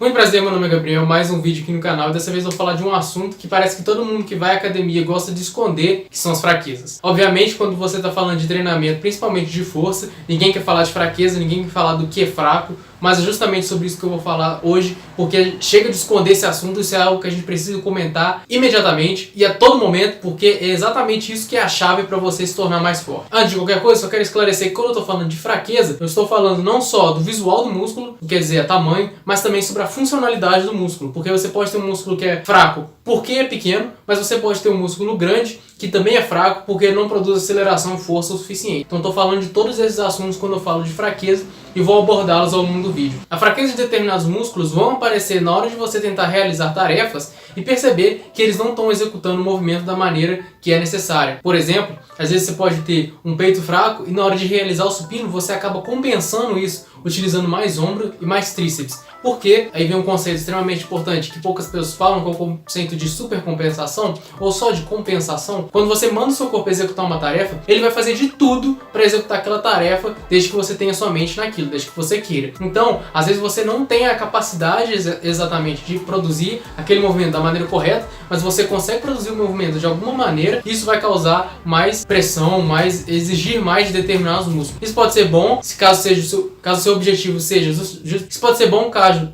Muito prazer, meu nome é Gabriel, mais um vídeo aqui no canal e dessa vez eu vou falar de um assunto que parece que todo mundo que vai à academia gosta de esconder, que são as fraquezas. Obviamente, quando você está falando de treinamento, principalmente de força, ninguém quer falar de fraqueza, ninguém quer falar do que é fraco, mas é justamente sobre isso que eu vou falar hoje, porque chega de esconder esse assunto, isso é algo que a gente precisa comentar imediatamente e a todo momento, porque é exatamente isso que é a chave para você se tornar mais forte. Antes de qualquer coisa, só quero esclarecer que quando eu estou falando de fraqueza, eu estou falando não só do visual do músculo, quer dizer, a tamanho, mas também sobre a funcionalidade do músculo, porque você pode ter um músculo que é fraco porque é pequeno, mas você pode ter um músculo grande que também é fraco porque não produz aceleração e força o suficiente. Então estou falando de todos esses assuntos quando eu falo de fraqueza e vou abordá-los ao longo do vídeo. A fraqueza de determinados músculos vão aparecer na hora de você tentar realizar tarefas e perceber que eles não estão executando o movimento da maneira que é necessária. Por exemplo, às vezes você pode ter um peito fraco e na hora de realizar o supino você acaba compensando isso utilizando mais ombro e mais tríceps. Por quê? Aí vem um conceito extremamente importante que poucas pessoas falam, que é o conceito de supercompensação ou só de compensação. Quando você manda o seu corpo executar uma tarefa, ele vai fazer de tudo para executar aquela tarefa desde que você tenha sua mente naquilo, desde que você queira. Então, às vezes você não tem a capacidade exatamente de produzir aquele movimento da maneira correta, mas você consegue produzir o movimento de alguma maneira e isso vai causar mais pressão, exigir mais de determinados músculos. Isso pode ser bom, caso o seu objetivo seja isso pode ser bom caso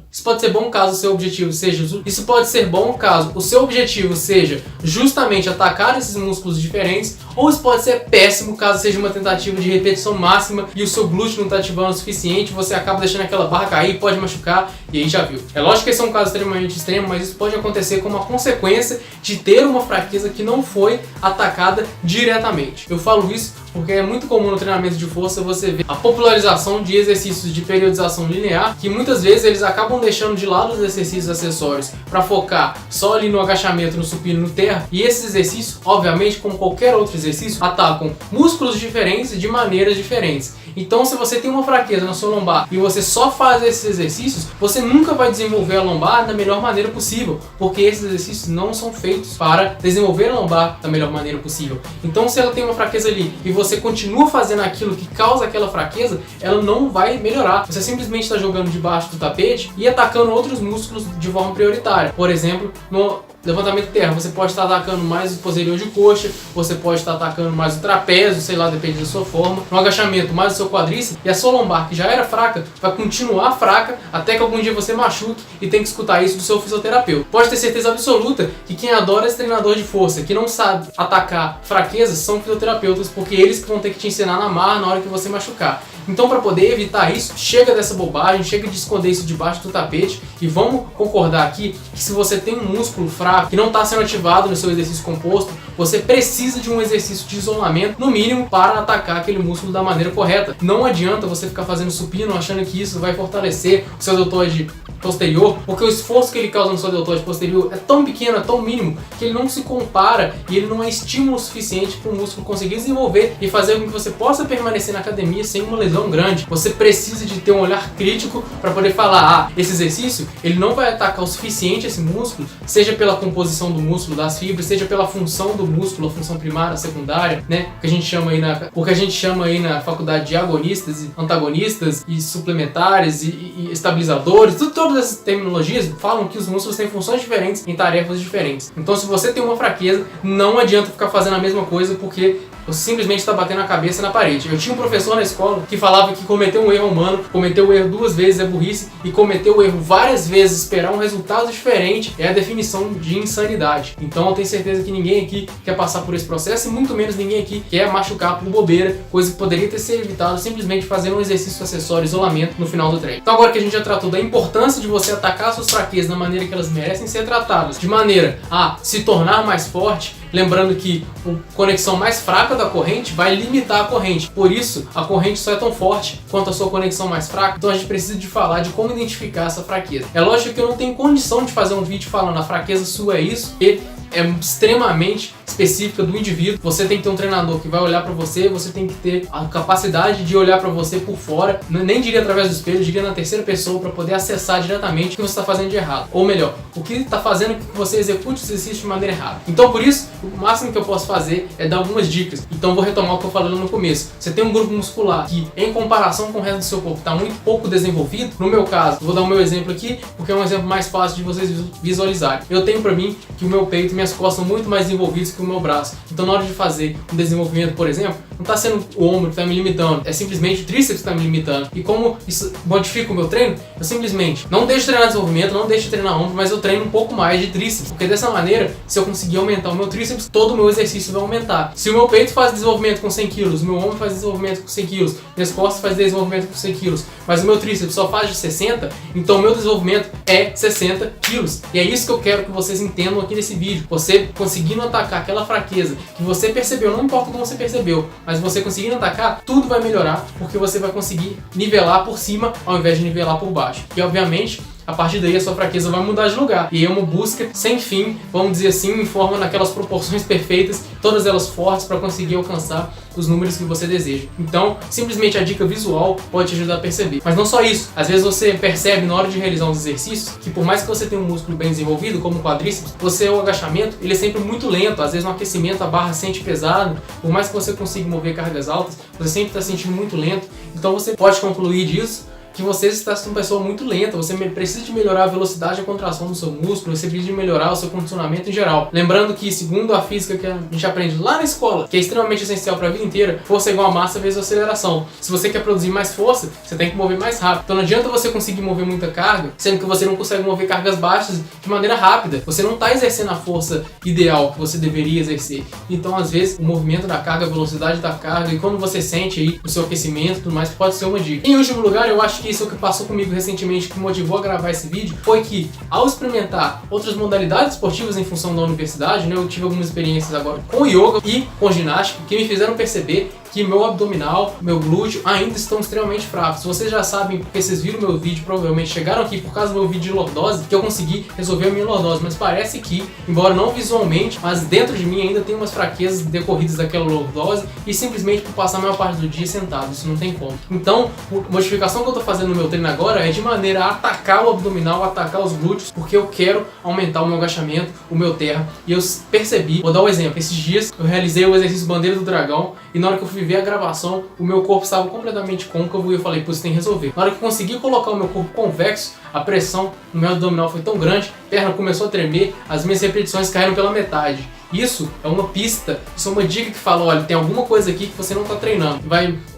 o seu objetivo seja justamente atacar esses músculos diferentes, ou isso pode ser péssimo caso seja uma tentativa de repetição máxima e o seu glúteo não está ativando o suficiente, você acaba deixando aquela barra cair, pode machucar e aí já viu. É lógico que esse é um caso extremamente extremo, mas isso pode acontecer como uma consequência de ter uma fraqueza que não foi atacada diretamente. Eu falo isso porque é muito comum no treinamento de força você ver a popularização de exercícios de periodização linear, que muitas vezes eles acabam deixando de lado os exercícios acessórios para focar só ali no agachamento, no supino, no terra, e esses exercícios, obviamente, como qualquer outro exercício, atacam músculos diferentes e de maneiras diferentes. Então, se você tem uma fraqueza na sua lombar e você só faz esses exercícios, você nunca vai desenvolver a lombar da melhor maneira possível, porque esses exercícios não são feitos para desenvolver a lombar da melhor maneira possível. Então, se ela tem uma fraqueza ali e você continua fazendo aquilo que causa aquela fraqueza, ela não vai melhorar. Você simplesmente está jogando debaixo do tapete e atacando outros músculos de forma prioritária. Por exemplo, no levantamento de terra, você pode estar atacando mais o posterior de coxa, você pode estar atacando mais o trapézio, sei lá, depende da sua forma. No agachamento, mais o seu quadríceps, e a sua lombar, que já era fraca, vai continuar fraca até que algum dia você machuque e tem que escutar isso do seu fisioterapeuta. Pode ter certeza absoluta que quem adora esse treinador de força, que não sabe atacar fraquezas, são fisioterapeutas, porque eles que vão ter que te ensinar na marra na hora que você machucar. Então, para poder evitar isso, chega dessa bobagem, chega de esconder isso debaixo do tapete e vamos concordar aqui que se você tem um músculo fraco que não está sendo ativado no seu exercício composto, você precisa de um exercício de isolamento, no mínimo, para atacar aquele músculo da maneira correta. Não adianta você ficar fazendo supino achando que isso vai fortalecer o seu deltoide posterior, porque o esforço que ele causa no seu deltoide posterior é tão pequeno, é tão mínimo, que ele não se compara e ele não é estímulo suficiente para o músculo conseguir desenvolver e fazer com que você possa permanecer na academia sem uma lesão grande. Você precisa de ter um olhar crítico para poder falar, esse exercício ele não vai atacar o suficiente esse músculo, seja pela composição do músculo, das fibras, seja pela função do músculo, a função primária, secundária, né? O que a gente chama aí na faculdade de agonistas e antagonistas e suplementares e estabilizadores, todas essas terminologias falam que os músculos têm funções diferentes em tarefas diferentes. Então, se você tem uma fraqueza, não adianta ficar fazendo a mesma coisa porque você simplesmente está batendo a cabeça na parede. Eu tinha um professor na escola que falava que cometer um erro humano, cometer o erro 2 vezes é burrice e cometer o erro várias vezes, esperar um resultado diferente é a definição de insanidade. Então eu tenho certeza que ninguém aqui quer passar por esse processo e muito menos ninguém aqui quer machucar por bobeira, coisa que poderia ter sido evitada simplesmente fazendo um exercício acessório, isolamento no final do treino. Então agora que a gente já tratou da importância de você atacar suas fraquezas da maneira que elas merecem ser tratadas, de maneira a se tornar mais forte, lembrando que a conexão mais fraca da corrente vai limitar a corrente. Por isso, a corrente só é tão forte quanto a sua conexão mais fraca. Então a gente precisa de falar de como identificar essa fraqueza. É lógico que eu não tenho condição de fazer um vídeo falando a fraqueza sua é isso e é extremamente específica do indivíduo. Você tem que ter um treinador que vai olhar para você, você tem que ter a capacidade de olhar para você por fora, nem diria através do espelho, diria na terceira pessoa, para poder acessar diretamente o que você está fazendo de errado. Ou melhor, o que está fazendo que você execute o exercício de maneira errada. Então por isso, o máximo que eu posso fazer é dar algumas dicas. Então vou retomar o que eu falei no começo. Você tem um grupo muscular que, em comparação com o resto do seu corpo, está muito pouco desenvolvido. No meu caso, vou dar o meu exemplo aqui, porque é um exemplo mais fácil de vocês visualizarem. Eu tenho para mim que o meu peito e minhas costas são muito mais desenvolvidos que o meu braço. Então na hora de fazer um desenvolvimento, por exemplo, não está sendo o ombro que está me limitando, é simplesmente o tríceps que está me limitando. E como isso modifica o meu treino, eu simplesmente não deixo de treinar desenvolvimento, não deixo de treinar ombro, mas eu treino um pouco mais de tríceps. Porque dessa maneira, se eu conseguir aumentar o meu tríceps, todo o meu exercício vai aumentar. Se o meu peito faz desenvolvimento com 100 kg, o meu ombro faz desenvolvimento com 100 kg, minhas costas faz desenvolvimento com 100 kg, mas o meu tríceps só faz de 60, então o meu desenvolvimento é 60 kg. E é isso que eu quero que vocês entendam aqui nesse vídeo. Você conseguindo atacar aquela fraqueza que você percebeu, não importa como você percebeu, mas você conseguindo atacar, tudo vai melhorar, porque você vai conseguir nivelar por cima ao invés de nivelar por baixo. E obviamente, a partir daí a sua fraqueza vai mudar de lugar. E é uma busca sem fim, vamos dizer assim, em forma naquelas proporções perfeitas, todas elas fortes para conseguir alcançar os números que você deseja. Então, simplesmente a dica visual pode te ajudar a perceber. Mas não só isso. Às vezes você percebe na hora de realizar uns exercícios que por mais que você tenha um músculo bem desenvolvido, como o quadríceps, o agachamento, ele é sempre muito lento. Às vezes no aquecimento a barra sente pesado. Por mais que você consiga mover cargas altas, você sempre está sentindo muito lento. Então você pode concluir disso que você está sendo uma pessoa muito lenta, você precisa de melhorar a velocidade e a contração do seu músculo, você precisa de melhorar o seu condicionamento em geral. Lembrando que, segundo a física que a gente aprende lá na escola, que é extremamente essencial para a vida inteira, força é igual a massa vezes aceleração. Se você quer produzir mais força, você tem que mover mais rápido. Então não adianta você conseguir mover muita carga, sendo que você não consegue mover cargas baixas de maneira rápida. Você não está exercendo a força ideal que você deveria exercer. Então, às vezes, o movimento da carga, a velocidade da carga e quando você sente aí o seu aquecimento e tudo mais, pode ser uma dica. Em último lugar, eu acho que isso que passou comigo recentemente, que me motivou a gravar esse vídeo, foi que ao experimentar outras modalidades esportivas em função da universidade, né, eu tive algumas experiências agora com yoga e com ginástica que me fizeram perceber que meu abdominal, meu glúteo ainda estão extremamente fracos. Vocês já sabem, porque vocês viram meu vídeo, provavelmente chegaram aqui por causa do meu vídeo de lordose, que eu consegui resolver a minha lordose, mas parece que, embora não visualmente, mas dentro de mim ainda tem umas fraquezas decorridas daquela lordose e simplesmente por passar a maior parte do dia sentado, isso não tem como. Então, a modificação que eu estou fazendo no meu treino agora é de maneira a atacar o abdominal, atacar os glúteos, porque eu quero aumentar o meu agachamento, o meu terra, e eu percebi, vou dar um exemplo, esses dias eu realizei o exercício bandeira do dragão e na hora que eu fui ver a gravação, o meu corpo estava completamente côncavo e eu falei, pô, isso tem que resolver. Na hora que eu consegui colocar o meu corpo convexo, a pressão no meu abdominal foi tão grande, a perna começou a tremer, as minhas repetições caíram pela metade. Isso é uma pista, isso é uma dica que fala, olha, tem alguma coisa aqui que você não está treinando.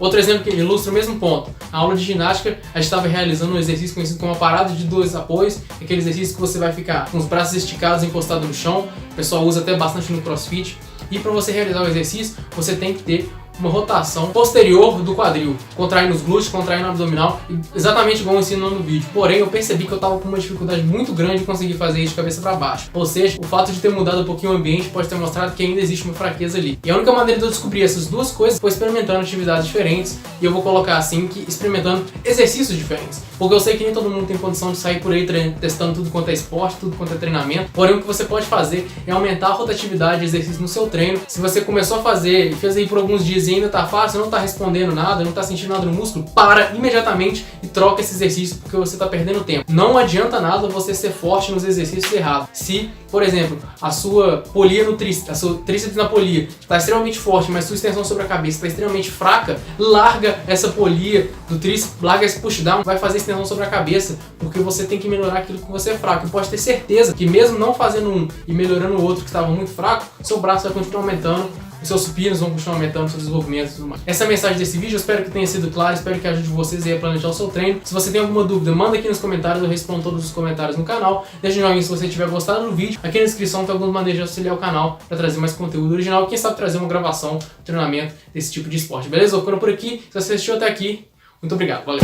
Outro exemplo que ilustra o mesmo ponto. Na aula de ginástica, a gente estava realizando um exercício conhecido como uma parada de 2 apoios, aquele exercício que você vai ficar com os braços esticados encostados no chão, o pessoal usa até bastante no CrossFit. E para você realizar o exercício, você tem que ter uma rotação posterior do quadril, contraindo os glúteos, contraindo o abdominal, exatamente igual eu ensino no vídeo. Porém, eu percebi que eu estava com uma dificuldade muito grande em conseguir fazer isso de cabeça para baixo. Ou seja, o fato de ter mudado um pouquinho o ambiente pode ter mostrado que ainda existe uma fraqueza ali. E a única maneira de eu descobrir essas duas coisas foi experimentando atividades diferentes, e eu vou colocar assim, que experimentando exercícios diferentes. Porque eu sei que nem todo mundo tem condição de sair por aí testando tudo quanto é esporte, tudo quanto é treinamento. Porém, o que você pode fazer é aumentar a rotatividade de exercício no seu treino. Se você começou a fazer e fez aí por alguns dias e ainda tá fácil, não tá respondendo nada, não tá sentindo nada no músculo, para imediatamente e troca esse exercício, porque você tá perdendo tempo. Não adianta nada você ser forte nos exercícios errados. Se, por exemplo, a sua polia no tríceps, a sua tríceps na polia está extremamente forte, mas sua extensão sobre a cabeça está extremamente fraca, larga essa polia do tríceps, larga esse pushdown, vai fazer extensão sobre a cabeça, porque você tem que melhorar aquilo que você é fraco. E pode ter certeza que mesmo não fazendo um e melhorando o outro que estava muito fraco, seu braço vai continuar aumentando, os seus supinos vão continuar aumentando, o seu desenvolvimento e tudo mais. Essa é a mensagem desse vídeo, eu espero que tenha sido claro, espero que ajude vocês aí a planejar o seu treino. Se você tem alguma dúvida, manda aqui nos comentários, eu respondo todos os comentários no canal. Deixa um joinha se você tiver gostado do vídeo. Aqui na descrição tem algumas maneiras de auxiliar o canal para trazer mais conteúdo original e quem sabe trazer uma gravação, um treinamento desse tipo de esporte, beleza? Eu vou ficando por aqui, se você assistiu até aqui, muito obrigado, valeu!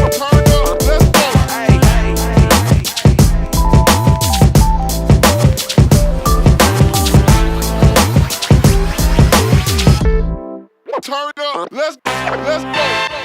Turn it up. Let's go.